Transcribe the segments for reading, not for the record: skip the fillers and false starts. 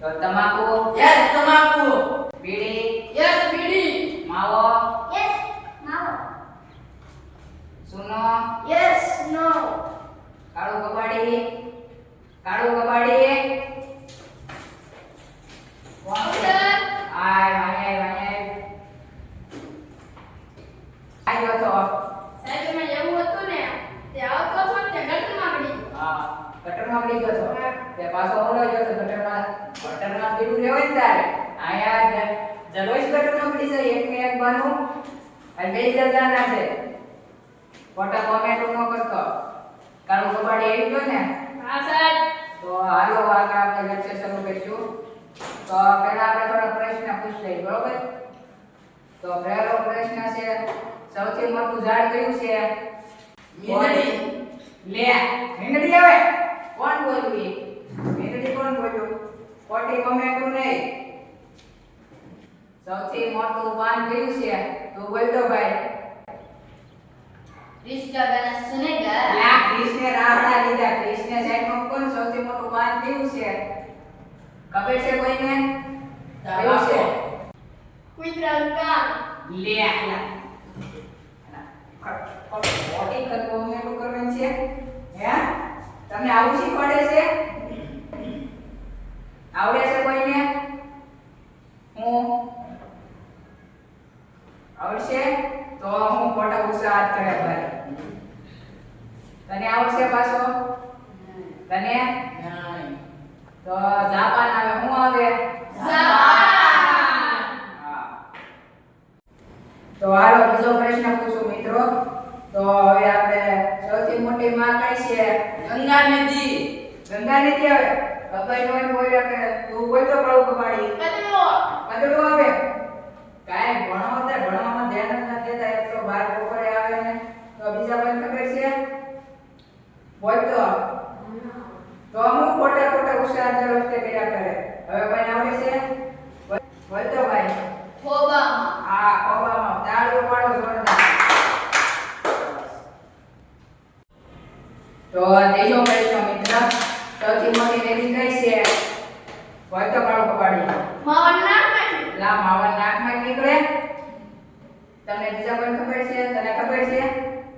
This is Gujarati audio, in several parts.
તો તમાકુ. યસ તમાકુ. બીડી. યસ બીડી. માવો. યસ માવો. સુનો. યસ નો. કાળું કબાડી. કાળું કબાડી. કોણ છે? આય આય. આવ્યો તો. સાહેબ મેં એવું હતું ને તે આવતો હતો ને તે ગટરમાં પડી ગયો. હા, ગટરમાં પડી ગયો તો. તે પાછો ઓલો ગયો તો ગટરમાં પીડું લેવાય ને તારે. આયા જલોઈસ ગટરમાં પડી જાય એક ને એક બાનું. અને બે જજાના છે. ખોટા કોમેન્ટ ન કરતો. કાળું કબાડી આવી ગયો ને. હા સાહેબ. તો હાલો આગળ આપણે લેક્ચર શરૂ કરીશું. તો પહેલા આપણે થોડા પ્રશ્ન પૂછી લઈએ, બરોબર? તો પહેલો પ્રશ્ન છે, સૌથી મોટું ઝાડ કયું છે? મીંદડી. લે, મીંદડી આવે. કોણ બોલ્યું એ? મીંદડી કોણ બોલ્યું? ખોટી કોમેન્ટું નહીં. સૌથી મોટું પાન કયું છે? તું બોલતો ભાઈ. રિશ્કા ગાના સુનેગા. લા, ક્રિષ્ને રાવડા લીધા. ક્રિષ્ને સાઈડમાં કોણ સૌથી મોટું પાન કયું છે? ખબર છે કોઈને? કયું છે? કુતરાનું કાન. લે આલા. ખોટી કોમેન્ટું કરવાની છે? હે? તમને આવું શીખવાડે છે? આવડે છે કોઈને? હું આવડશે તો હું ખોટા ઉત્સાહ કરે ભાઈ. તને આવડશે પાછો? તને? નહીં. તો જાપાન આવે. હું આવે? જાપાન. હા. તો હાલો બીજો પ્રશ્ન પૂછું મિત્રો. તો હવે આપણે સૌથી મોટી માં કઈ છે? ગંગા નદી. ગંગા નદી આવે. ખબર ન હોય બોલે કે તું બોલતો કાળું કબાડી. કદડો. કદડું આવે. કાંઈ ભણવામાં ધ્યાન જ નથી દેતા. એક તો બાર બપોરે આવે ને તો બીજા કોઈ ખબર છે? બોલતો. તો હું ખોટા ઉત્સાહ દર વખતે કર્યા કરે. હવે કોઈને આવડે છે? બોલતો ભાઈ. ખોબામાં. આ ખોબામાં તાળીઓ પાડો જોરદાર. તો ત્રીજો પ્રશ્ન મિત્ર, સૌથી મોટી નદી કઈ છે? બોલતો કાળું કબાડી. માવન નાકમાંથી. લા, માવન નાકમાં નીકળે. તમને બીજા કોઈ ખબર છે? તને ખબર છે?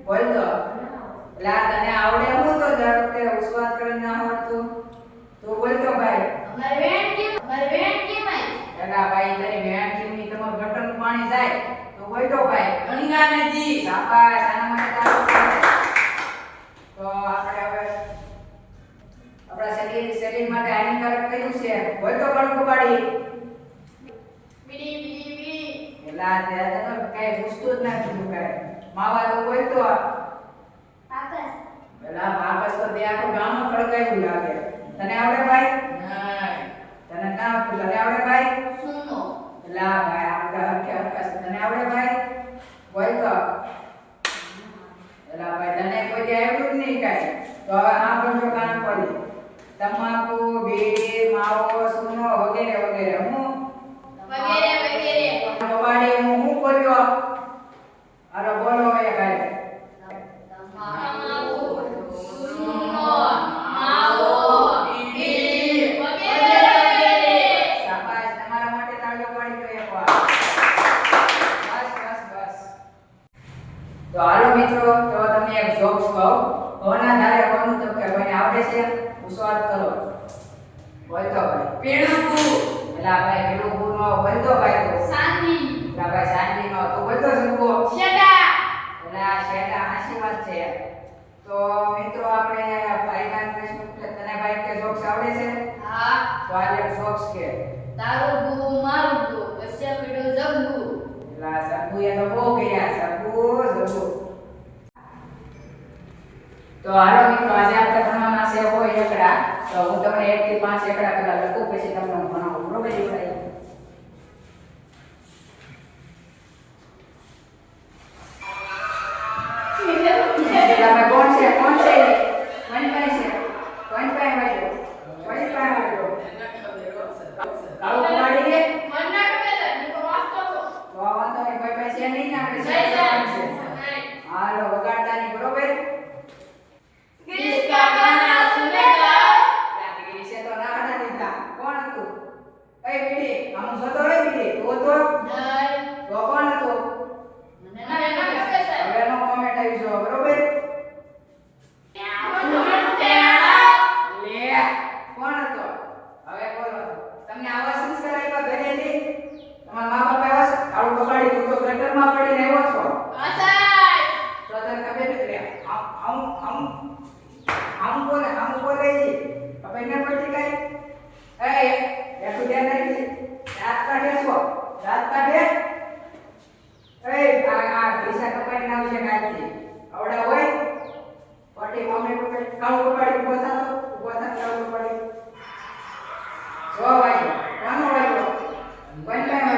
બોલતો. લા, તને આવડે હું તો દર વખતે ઉસ્વાદ કરી ના આવડતું. તું બોલતો ભાઈ. અમારે વેણ કેમ આવી? એલા ભાઈ, તારી વેણ કેમની તમાર ગટરનું પાણી જાય. તું બોલતો ભાઈ. ગંગા નદી. શાબાશ, આના માટે તાળીઓ પાડો. તો આપણે હવે આપણા શરીર માટે હાનિકારક કયું છે? બોલતો કાળું કબાડી. બીડી. એલા, તે તો કઈ પૂછતું જ નથી તું કાંઈ. માવા તો બોલતો. આકાશ. એલા, બાકસ તો તે આખું ગામ ખડકાયું લાગે. તને આવડે ભાઈ? નહીં. તને ના આવડતું. તને આવડે ભાઈ? સુનો. એલા ભાઈ, આપણે હરખે તને આવડે ભાઈ? બોલતો. એલા ભાઈ, તને કોઈ દી આવડ્યું જ નહીં કાંઈ. તો હવે આ બધો કાન ખોલી. તમાકુ, બીડી, માવો, સૂનો વગેરે વગેરે. હું વગેરે. કબાડી હું બોલ્યો? અરે બોલો હવે ભાઈ. તમાકુ, સુનો, માવો, બીડી, વગેરે. શાબાશ, તમારા માટે તાળીઓ પાડી દો એકવાર. બસ. તો હાલો મિત્રો, તો તમને એક જોક્સ કહું. કોના ધારે કોનું તો કે કોઈને આવડે છે? ઉસ્વાદ કરો. બોલતો ભાઈ. પેડુકુ. એલા ભાઈ, પેલું ગુનો બોલતો ભાઈ તો. સાંદી. એલા ભાઈ, શાંતિ નો તો બોલતો શકો. શેડા. એલા શેડા હાસી વાત છે. તો મિત્રો આપણે ભાઈના પ્રશ્ન પૂછે. તને ભાઈ કે જોક્સ આવડે છે? હા. તો આજે જોક્સ કે. તારું ગુ મારું ગુ વસ્યા પીડો જગુ. એલા સબુ એ તો બહુ ગયા. સબુ. તો હાલો મિત્રો, આજે આપણે ભણવાના છે હોય એકડા. તો હું તમને 1 થી 5 એકડા પહેલા લખું, પછી તમને હું ભણાવું. બરોબર છે ભાઈ? એલા ભાઈ, કોણ છે? કોણ છે? કોણ પાસે છે? કોણ પાસે વાળો? કોણ પાસે વાળો? કાળું કબાડી. મન્ના કબેલ ની તો વાસ્તો તો. તો વાંધો નહીં, કોઈ પાસે નહીં ને આપણે જય જય. હાલો, વગાડતાની બરોબર? રિશ્કા ગાના સુનેગા. લાગી છે તો ના લીધા. કોણ હતું? એ બીડી આમ જોતો રે બીડી તો નહીં. તો કોણ હતો મને ના, ના ના ખબર સાહેબ. હવે નો કોમેન્ટ આવી જો બરોબર લે કોણ હતો હવે બોલો તમને આવા સંસ્કાર આપ્યા ઘરેથી તમારા મા બાપે આવા આવું કબાડી તું તો ગટરમાં પડીને આવ્યો છો હા સાહેબ. તો તને ખબર નથી લે આમ બોલે ઈ હવે એને પડતી કઈ એ એકું ધ્યાન રાખી રાત કાઢે છો રાત કાઢે એ આ પૈસા કપાઈ ના આવશે કાલથી આવડા હોય પટી મમ્મી પકડ કાઉ કપાડી ઉભો કાઉ કપાડી જો ભાઈ કોનો વાગ્યો વન ટાઈમ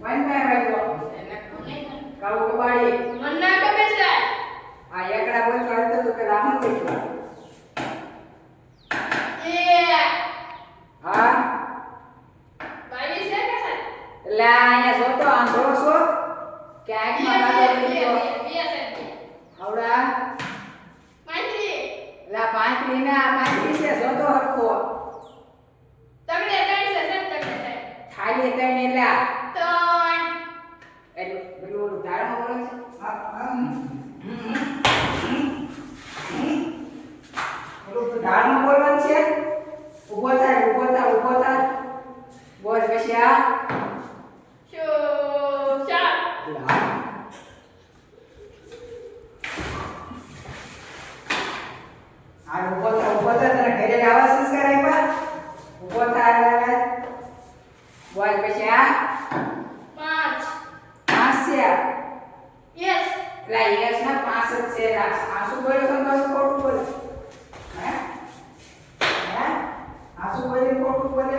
વાગ્યો કાઉ કપાડી મને ના ખબર સાહેબ. આ એકડા બોલ કરતો તો કે રામન બેઠો એ હા 22 છે કે સાહેબ? એટલે અહીંયા જોતો આમ જોવો છો કે આંખમાં કાદો પડી ગયો આવડા એટલે પાંચરી ના પાંચરી છે જોતો હરખો ખાલી કઈ એટલે એટલે પેલું ધારમાં બોલે છે પેલું ધારમાં બોલવાનું છે ઊભો થાય બોલ પછી આ ઊભો થાય તને ઘરે આવા સંસ્કાર આપ્યા ઊભો થાય બોલ પછી આ પાંચ છે એટલે યસ ના પાંચ જ છે આસુ બોલ્યો તો ખોટું બોલે હે આસુ બોલે ખોટું બોલે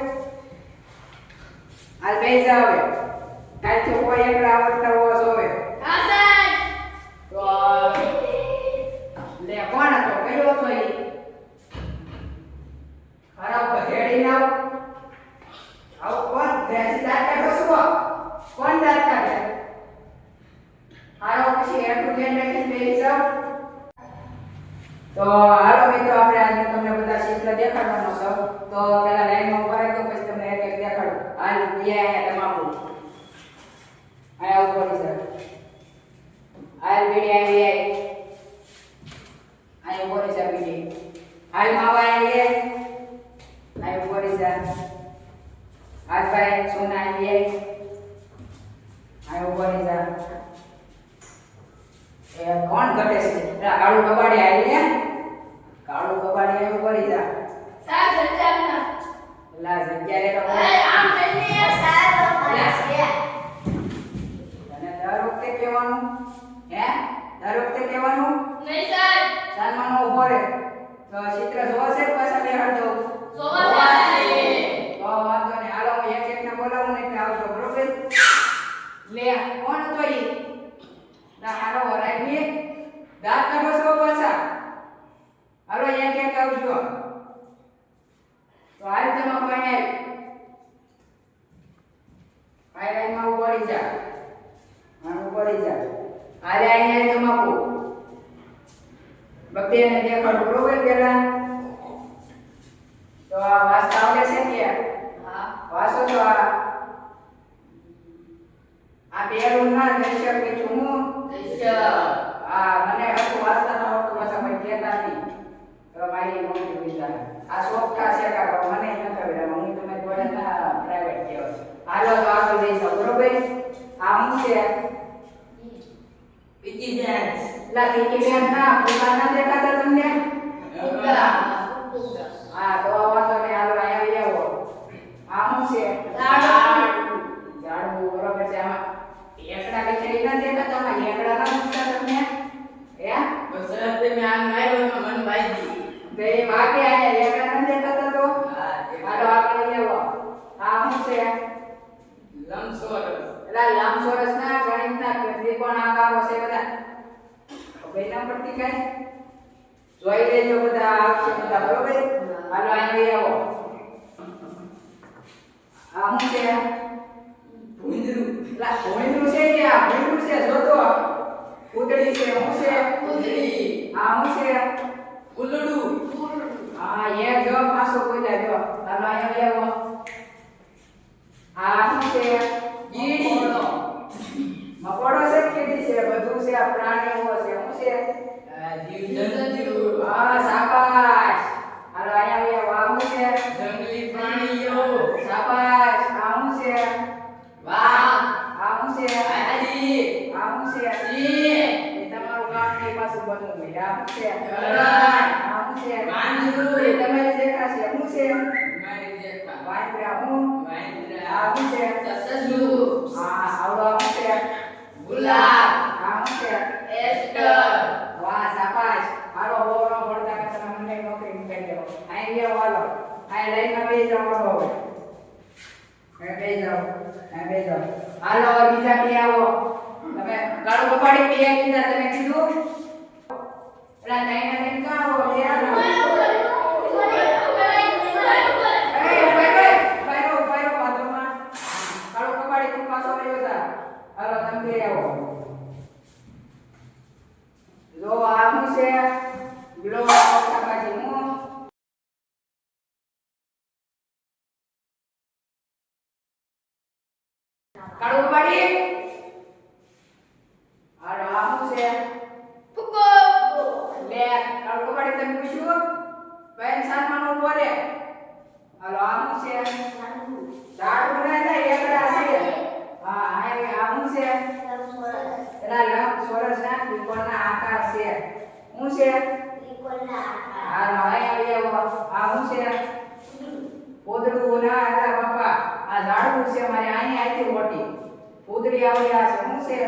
હાલ બે જાવ કાલથી કોઈ એકલા આવડતા હોવો જોવે તો લે કોણ હતો કયો હતો ઈ ખરાબ ભેડી નાવ આવ કોણ દેશી દાંત કાઢો છો કોણ દાંત કાઢે હાલો પછી એટલું ધ્યાન રાખીને બેસી જાવ તો હાલો મિત્રો આપણે આજે તમને બધા ચિત્ર દેખાડવાનો છે તો પહેલા લાઈનમાં ઉભા રહેજો પછી તમને એક એક દેખાડું હાલ અહીંયા તમાકુ આયા ઉભો રહી સર હાલ બીડી આવી આયા ઉભો રહી સર બીડી હાલ માવા આવી આયા ઉભો રહી સર હાલ ભાઈ સોના આવી આયા ઉભો રહી સર એ કોણ ઘટે છે કાળું કબાડી આવી કાળું કબાડી આવી ઉભો રહી જા લા જગ્યાએ તો તને દર વખતે કહેવાનું હે દર વખતે કહેવાનું સન્માન ઉભો રહે તો ચિત્ર જોવો છે પાછા બેહાડ દો તો વાંધો નહીં હાલો હું એક એક ને બોલાવું ને એટલે આવજો બરોબર લે કોણ હતો ઈ ના હાલો વરાઈ દાંત કાઢો છો પાછા હાલો એક એક આવજો તો હાલ તમે કોઈ લાઈનમાં ઉભો રહી જા ઉભો રહી જા હાલે અહીંયા તમાકુ બધાને દેખાડો બરોબર પેલા તો આ વાસતા આવડે છે કે વાસો તો આ બેરું ના દર્શક કે છું હું મને હકુ વાસતા ન આવડતું ભાષા ભાઈ કહેતા નહીં તો મારી મમ્મી બીજા આ સોફ્ટા છે કા મને ન ખબર હું તમે જોડે ના પ્રાઇવેટ કેવો હાલો તો આગળ જઈશું બરોબર આ હું છે પીકી બેન્સ. લા પીકી બેન ના ફૂગા ના દેખાતા તમને હા તો વાંધો નહીં હાલો અહીંયા આવો આ હું છે ઝાડવું બરોબર છે આમાં એકડા વિચારી ના દેખાતા આમાં એકડા ના મૂકતા તમને હે બસ રાતે મેં આન માર્યો તો મન ભાઈ તે વાગે આયા એકડા ના દેખાતા તો હાલો આગળ આવો આ હું છે લંબસોરસ. એલા લંબચોરસ ના ગણિતના ત્રિકોણ આકારો છે બધા ખબર ના પડતી કઈ જોઈ લેજો બધા આવશે બધા બરોબર હાલો અહીં આવો આ હું છે ભૂંદરું. એલા ભોંયરું છે કે આ ભોંયરું છે જોતો ઉડડી છે હું છે ઉંદરી. આ હું છે ઉલડું. હા એક જો પાછો બોલ્યા જો હાલો અહીં આવો છે કીડી. મકોડો છે કે કીડી છે બધું છે આ પ્રાણીઓ છે શું છે જીવજંતુ. હા શાબાશ હાલો અહીંયા વાહ શું છે જંગલી પ્રાણીઓ. શાબાશ આ શું છે વાઘ. આ શું છે હાથી. આ શું છે સિંહ. એ તમારું કામ નહીં પાછું બનવું ભાઈ આ શું છે હરણ. આ શું છે વાંદરું. એ તમારી જેકા છે શું છે મારી જેઠા. વાંદરા હું વાંદરા. આ શું છે સસલું. હા આવડો આ શું છે ગુલાબ. આ શું છે એસ્ટર. વાહ શાબાશ હાલો બોલો ભણતા કે તમે મને નોકરી મૂકી દેવો અહીં ગયો હાલો અહીં લાઈનમાં બેસી જાઓ હાલો હવે બેસી જાઓ અહીં બેસી જાઓ હાલો હવે બીજા બે આવો તમે કાળો કપાડી બે કીધા તમે કીધું એલા તાઈને બેન કાં આવો બે આવો એ ઉભાઈ રહો વાતોમાં કાળો કપાડી તું પાછો રહ્યો જા હાલો તમે બે આવો જો આ શું છે લો શાકભાજી હું કાળું પાડી હાલો આ શું છે ફુકો લે કાળું પાડી તમે પૂછ્યું બેન સાનમાનો બોલે હાલો આ શું છે ઝાડ બનાય એકડા છે હા આ શું છે એના લંબ ચોરસ ના ત્રિકોણના આકાર છે શું છે હાલો અહીંયા આ શું છે પોદડું ના એલા બાપા આ ઝાડવું છે મારે અહીંયા આઈથી મોટી પોદડી આવી આ છે શું છે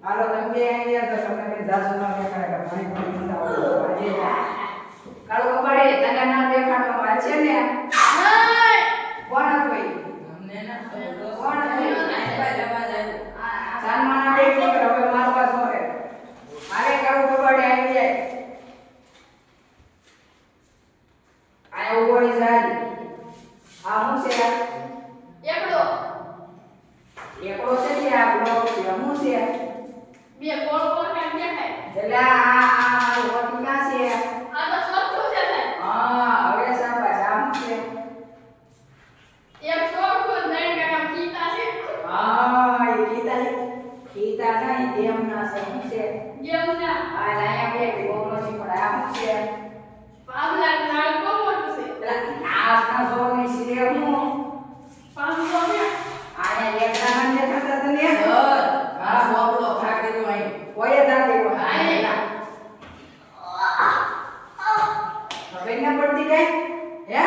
હાલો તમે બે અહીંયા તો તમને બે જાજુ ના દેખાડે કે પાણી પાણી મંડાવો કાળો કપાડી તને ના દેખાડવામાં છે ને કોણ હતું ઈ? અમને ના ખબર. કોણ હતું ઈ? આઈ જવા જાય. સાનમાના બે છોકરા હવે મારવા સોરે મારે કાળો કપાડી આવી જાય આ ઉભો રહી જાય આ શું છે એકડો એકડો છે કે આ બ્લોક છે શું છે બે ગોળ ગોળ કામ દેખાય એટલે આ રોટી ક્યાં છે આ તો ચોખ્ખું છે સાહેબ હા હવે શાબાશ આ શું છે એક ચોખ્ખું દહીં કામ કીતા છે હા એ કીતા નહીં દેમ ના છે શું છે ગેમના આ લાયા બે બોલો છે પણ આ શું છે પાવલા નાળ બહુ મોટું છે એટલે આ જોરની છે હું પાંચસો ને આને એકલા ના દેખાતા તને સર, આ સોપડો ફાટેલો અહીં. કોઈ દાદી કો આય. હવે ના પડતી કઈ હે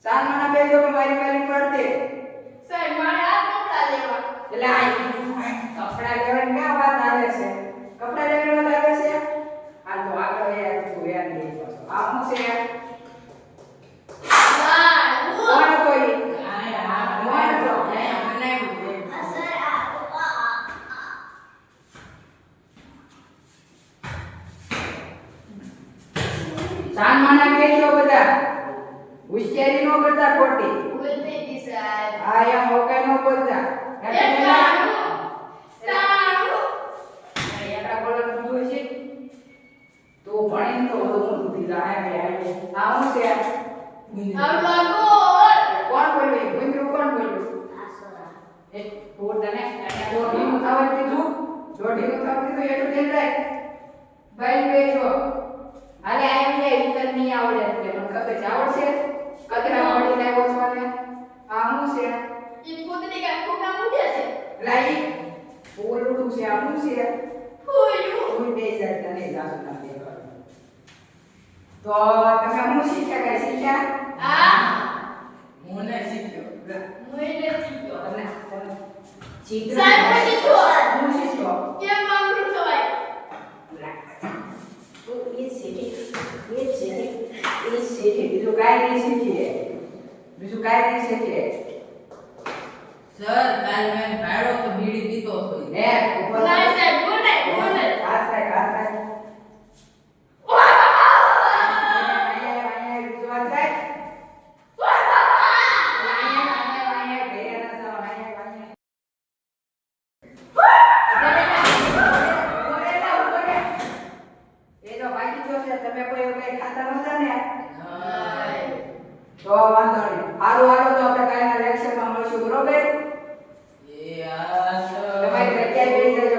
સાનમાના બે જો કે મારી મારી પડતી સાહેબ મારે આ કપડા લેવા એટલે આ કપડા લેવાની ક્યાં વાત આવે છે કપડા લેવાની વાત આવે છે આ તો આગળ એ તું યાદ નહીં પાછો આ શું છે કોણ હતો ઈ કોણ હતો સાનમાના બેજો બધા હોશિયારી નો કરતા ખોટી બોલતી હતી સાહેબ આ એમ ઓકે નો બોલતા એકડા બોલવાનું કીધું છે તો ભણીને તો બધું મોટું થઈ જાય આ શું છે કોણ બોલ્યું ગુંદરું કોણ બોલ્યું એ તો તને દોઢીનું ખાવા કીધું દોઢીનું ખાવા કીધું એટલું ધ્યાન રાખ ભાઈ બેસો હાલે આવી જાય ઉત્તર નહીં આવડે એટલે મને ખબર છે આવડશે કતરા પડી લાવ્યો છો ને આ શું છે લાઈ બોલડું છે આ શું છે કોઈ બે જાય તને જાસુ ના દેખાડો તો તમે શું શીખ્યા કઈ શીખ્યા હું નહીં શીખ્યો. તમને ચિત્ર સાહેબ, હું શીખ્યો. હું શીખ્યો તો એ શીખી બીજું કાંઈ નહીં શીખીએ સર, કાલ મેં ભાડો તો બીડી પીતો હતો. હે ઉપર હાથ રાખ અહીંયા બીજું વાત રાખ અહીંયા ઘેરે ના જાઓ અહીંયા એ તો બાકી જો છે તમે કોઈ કઈ ખાતા નહોતા ને નહીં. તો વાંધો નહીં સારું હાલો તો આપણે કાલના લેક્ચરમાં મળશું બરોબર એ આ તમારી જગ્યાએ બેસી જજો